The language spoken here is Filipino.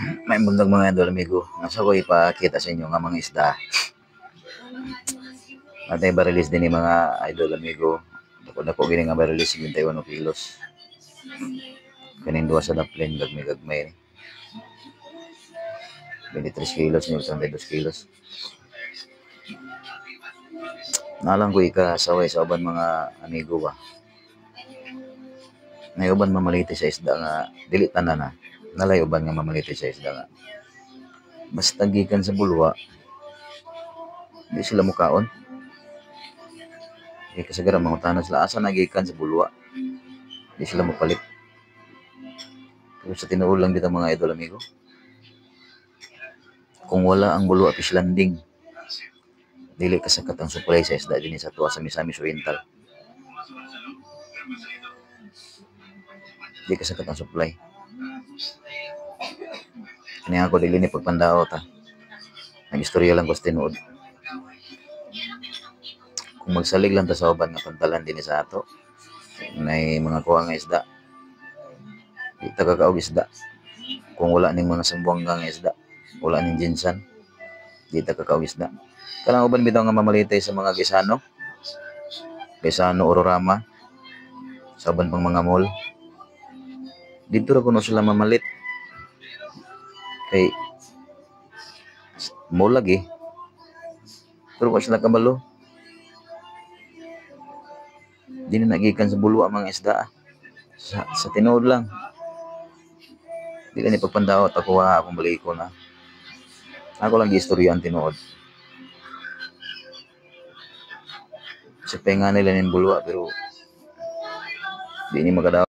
May bundag mga idol amigo. Nasa ko ipakita sa inyo nga mga isda. Atay ba-release din ni mga idol amigo. Dako gini nga ba-release 71 kilos. Kaning duha sa daplin gagmay-gagmay. 23 kilos ni 32 kilos. Nalang ko ikasaway sa uban mga amigo ba. May uban mamaliti sa isda nga dili tanan na. Nalay uban nga mamaliti sa isda nga. Basta gikan sa bulwa, di sila mukaon. Di kasagara mangutanan sila asa nagikan sa bulwa. Di sila mapalit. Pero sa tinuod lang dito mga idol amigo. Kung wala ang bulwa fish landing, dili kasakat ang supply sa isda din sa tuwa sa Misamis Oriental. Di kasakat ang supply. Kani ako dili ni pagpandao ta. Nagistorya lang ko sa tinuod. Kung magsalig lang ta sa uban nga pantalan din sa ato, may mga kuha nga isda. Di ta kakaog isda. Kung wala ning mga sambuanga nga isda, wala ning jinsan, di ta kakaog isda. Kanang uban bitaw nga mamalitay sa mga Gaisano, Ororama, sa uban pang mga mall. Dito ra kuno sila mamalit. Kay mall lagi. Pero wa sila kabalo. Di na nagikan sa bulwa mga isda. Sa tinuod lang. Di ni pagpandao at ako akong baliko na. Ako lang giistorya ang tinuod. Sa penga nila ng bulwa pero di ni magadaw.